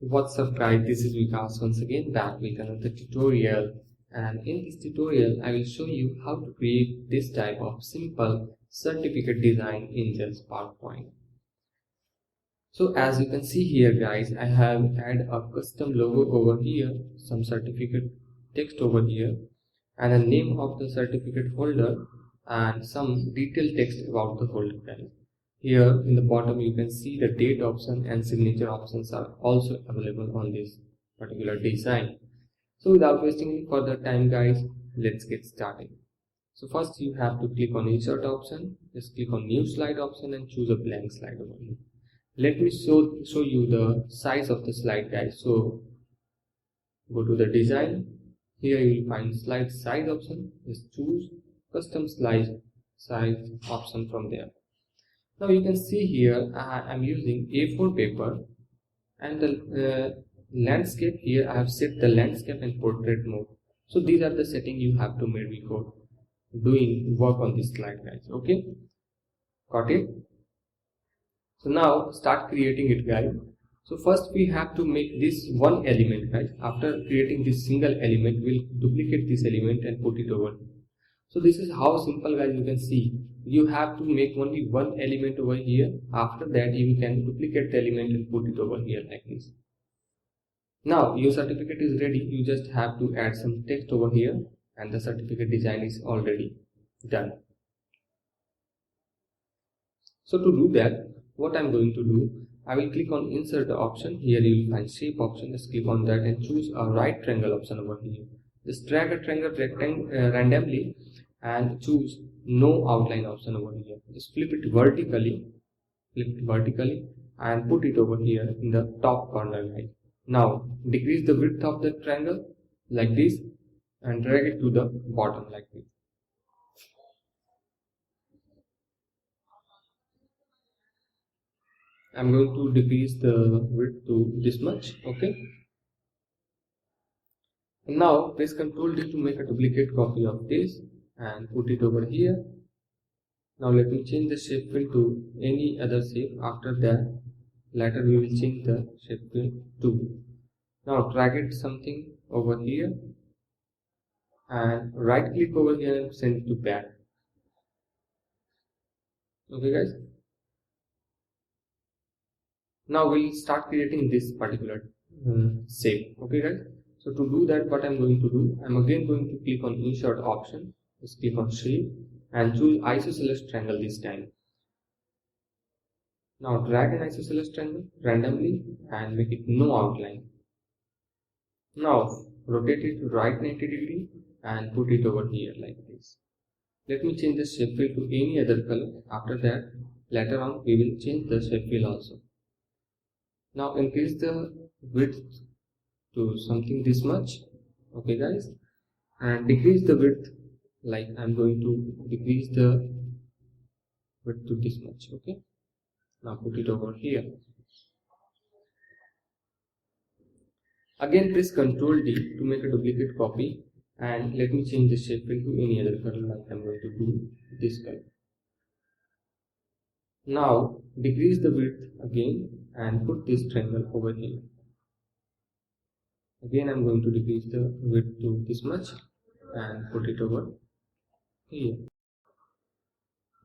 What's up guys, this is Vikas once again back with another tutorial, and in this tutorial I will show you how to create this type of simple certificate design in just PowerPoint. So as you can see here guys, I have added a custom logo over here, some certificate text over here, and a name of the certificate holder and some detailed text about the holder guys. Here in the bottom you can see the date option and signature options are also available on this particular design. So without wasting any further time guys, let's get started. So first you have to click on insert option, just click on new slide option and choose a blank slide over here. Let me show you the size of the slide guys. So go to the design, here you will find slide size option, just choose custom slide size option from there. Now you can see here I am using A4 paper, and the landscape here I have set the landscape and portrait mode. So these are the settings you have to make before doing work on this slide guys. Okay, got it? So now start creating it guys. So first we have to make this one element guys. After creating this single element, we'll duplicate this element and put it over. So this is how simple guys. You can see you have to make only one element over here. After that you can duplicate the element and put it over here like this. Now your certificate is ready. You just have to add some text over here and the certificate design is already done. So to do that, what I'm going to do, I will click on insert option. Here you will find shape option. Just click on that and choose a right triangle option over here. Just drag a triangle randomly and choose no outline option over here. Just flip it vertically and put it over here in the top corner right. Now decrease the width of the triangle like this and drag it to the bottom like this. I'm going to decrease the width to this much. Okay. Now press Ctrl D to make a duplicate copy of this and put it over here. Now let me change the shape fill to any other shape. After that later we will change the shape fill to. Now drag it something over here and right click over here and send it to back. Okay guys. Now we'll start creating this particular shape. Okay guys. So to do that, what I'm going to do, I'm again going to click on insert option. Just click on shape and choose isosceles triangle this time. Now drag an isosceles triangle randomly and make it no outline. Now rotate it right 90 degree and put it over here like this. Let me change the shape fill to any other color. After that later on we will change the shape fill also. Now increase the width to something this much. Okay guys, and decrease the width, like I'm going to decrease the width to this much. Okay, now put it over here. Again press Ctrl D to make a duplicate copy and let me change the shape fill to any other color, like I'm going to do this color. Now decrease the width again and put this triangle over here. Again I'm going to decrease the width to this much and put it over here.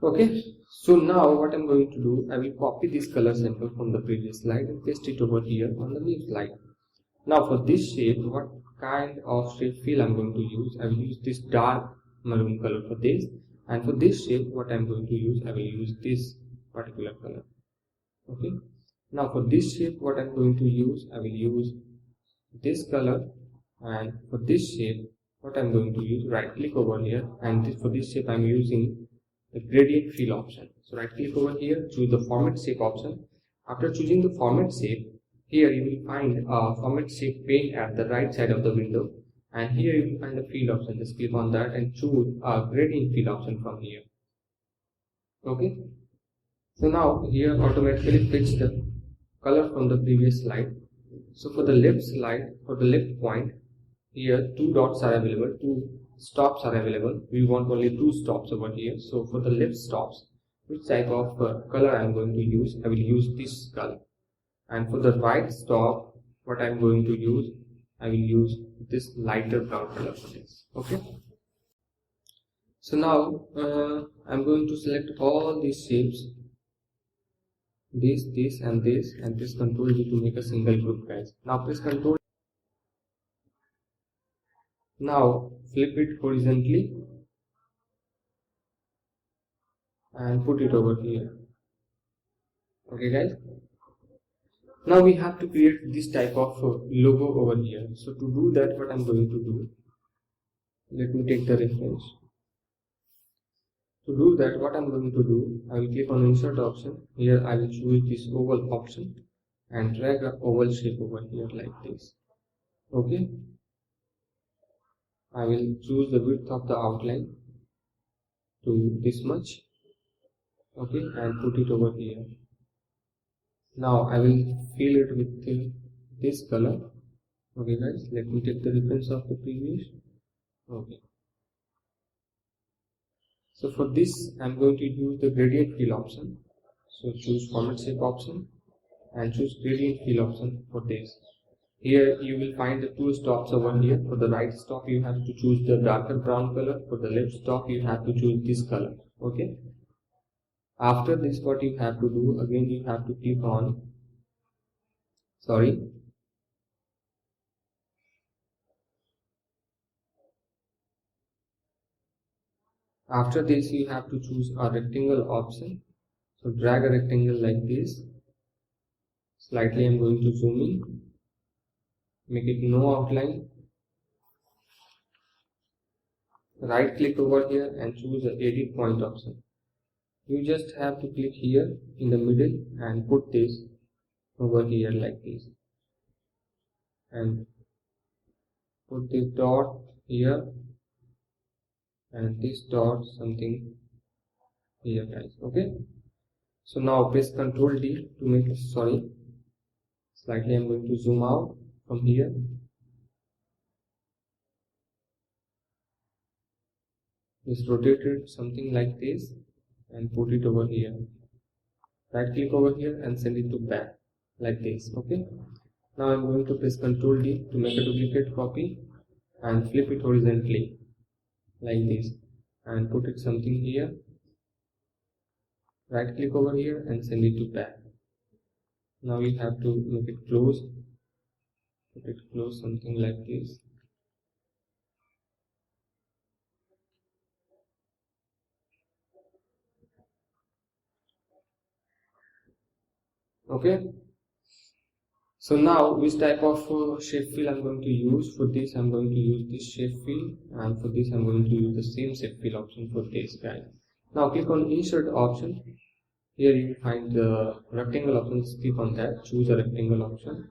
Okay, so now what I'm going to do, I will copy this color sample from the previous slide and paste it over here on the new slide. Now for this shape, what kind of shape fill I'm going to use, I will use this dark maroon color for this, and for this shape what I'm going to use, I will use this particular color. Okay, now for this shape what I'm going to use, I will use this color, and for this shape what I'm going to use, right click over here and for this shape I'm using the gradient fill option. So right click over here, choose the format shape option. After choosing the format shape, here you will find a format shape pane at the right side of the window, and here you will find a fill option. Just click on that and choose a gradient fill option from here. Okay, so now here automatically fetch the color from the previous slide. So for the left slide, for the left point, here two dots are available, two stops are available. We want only two stops over here. So for the left stops, which type of color I am going to use, I will use this color. And for the right stop, what I'm going to use, I will use this lighter brown color for this. Okay. So now I'm going to select all these shapes, this, and this, and press Ctrl G to make a single group, guys. Now press Ctrl. Now flip it horizontally and put it over here. Okay, guys. Now we have to create this type of logo over here. So to do that, what I'm going to do, let me take the reference. To do that, what I'm going to do, I will click on insert option. Here I will choose this oval option and drag a oval shape over here like this. Okay. I will choose the width of the outline to this much. Okay, and put it over here. Now I will fill it with this color. Okay, guys, let me take the reference of the previous. Okay. So for this, I'm going to use the gradient fill option. So choose format shape option and choose gradient fill option for this. Here you will find the two stops over here. For the right stop, you have to choose the darker brown color. For the left stop, you have to choose this color. Okay. After this, what you have to do, again you have to click on, after this you have to choose a rectangle option. So drag a rectangle like this. Slightly I'm going to zoom in, make it no outline. Right click over here and choose the edit point option. You just have to click here in the middle and put this over here like this, and put this dot here and this dot something here, guys. Okay. So now press Ctrl D to make it, slightly I'm going to zoom out from here. Just rotate it something like this and put it over here. Right click over here and send it to back like this. Okay. Now I'm going to press Ctrl D to make a duplicate copy and flip it horizontally like this and put it something here. Right click over here and send it to back. Now you have to make it close, put it close something like this. Okay. So now which type of shape fill I'm going to use? For this I'm going to use this shape fill, and for this I'm going to use the same shape fill option for this, guys. Now click on insert option. Here you will find the rectangle option. Click on that, choose a rectangle option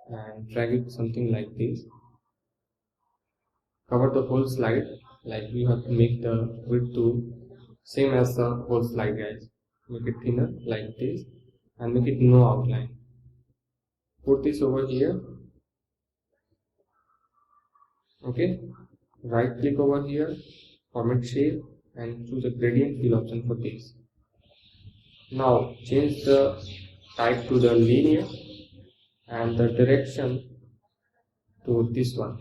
and drag it something like this. Cover the whole slide, like you have to make the width to same as the whole slide, guys. Make it thinner like this and make it no outline. Put this over here. Okay. Right click over here, format shape, and choose a gradient fill option for this. Now change the type to the linear and the direction to this one.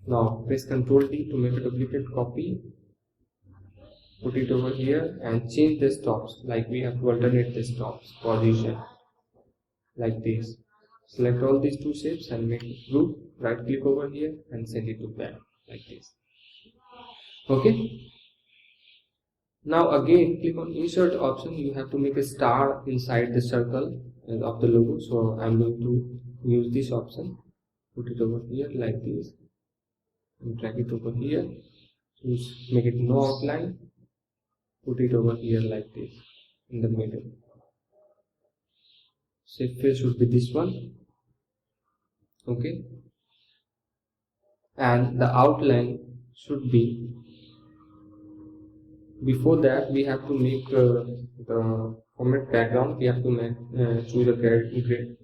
Now press Ctrl D to make a duplicate copy. Put it over here and change the stops, like we have to alternate the stops position like this. Select all these two shapes and make it group. Right click over here and send it to back like this. Okay. Now again click on insert option. You have to make a star inside the circle of the logo. So I'm going to use this option. Put it over here like this and drag it over here. Choose make it no outline. Put it over here like this in the middle. Shape fill should be this one. Okay. And the outline should be, before that we have to make the format background. We have to make, choose a gray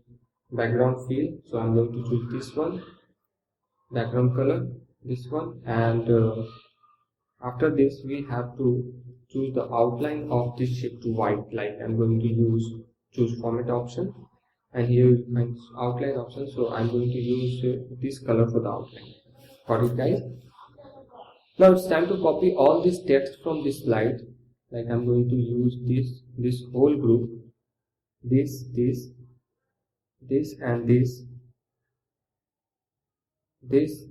background field. So I'm going to choose this one, background color, this one, and after this we have to choose the outline of this shape to white, like I'm going to choose format option and here you find outline option. So I'm going to use this color for the outline. Got it, guys? Now it's time to copy all this text from this slide. Like I'm going to use this whole group, this and this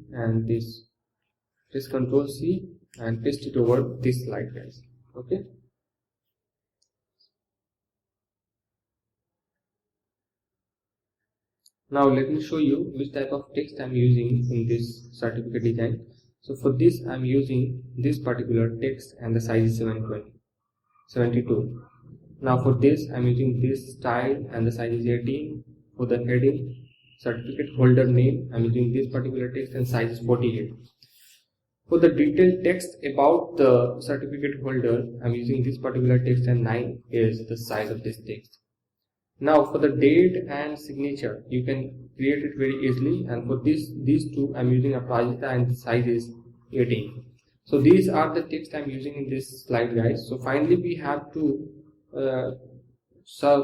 and this. Press Ctrl C and paste it over this slide, guys. Okay. Now let me show you which type of text I'm using in this certificate design. So for this I'm using this particular text and the size is 72. Now for this I'm using this style and the size is 18. For the heading, certificate holder name, I'm using this particular text and size is 48. For the detailed text about the certificate holder, I'm using this particular text and 9 is the size of this text. Now for the date and signature, you can create it very easily, and for these two I'm using Aprajita and the size is 18. So these are the text I'm using in this slide, guys. So finally we have to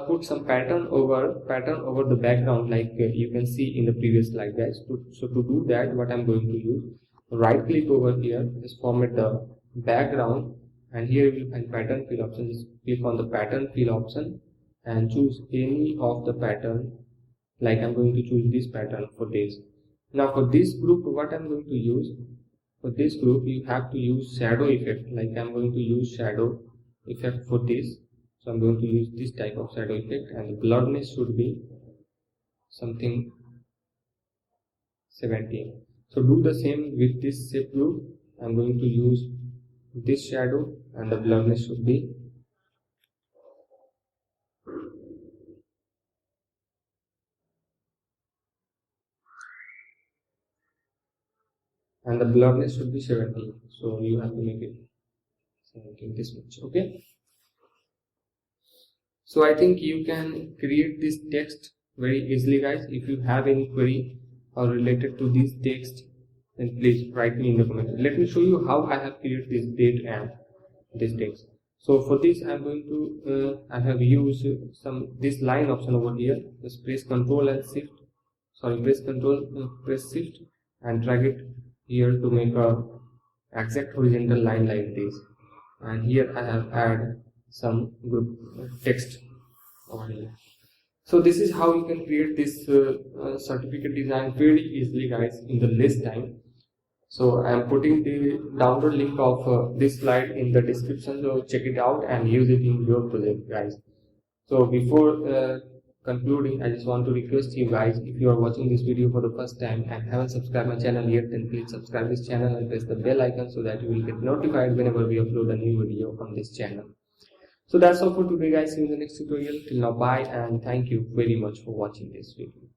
put some pattern over the background, like you can see in the previous slide, guys. So to do that, what I'm going to use, right click over here, just format the background, and here you will find pattern fill option. Just click on the pattern fill option and choose any of the pattern. Like I'm going to choose this pattern for this. Now for this group, what I'm going to use, for this group you have to use shadow effect. Like I'm going to use shadow effect for this. So I'm going to use this type of shadow effect, and the blurriness should be something 17. So do the same with this shape group. I'm going to use this shadow and the blurriness should be 17. So you have to make it 17 this much. Okay. So I think you can create this text very easily, guys. If you have any query or related to this text, then please write me in the comment. Let me show you how I have created this date and this text. So for this I'm going to I have used this line option over here. Just press Ctrl and Shift, press Shift and drag it here to make a exact horizontal line like this. And here I have added some group text over here. So this is how you can create this certificate design very easily, guys, in the less time. So I am putting the download link of this slide in the description, so check it out and use it in your project, guys. So before concluding, I just want to request you guys, if you are watching this video for the first time and haven't subscribed my channel yet, then please subscribe this channel and press the bell icon so that you will get notified whenever we upload a new video on this channel. So that's all for today, guys. See you in the next tutorial. Till now, bye, and thank you very much for watching this video.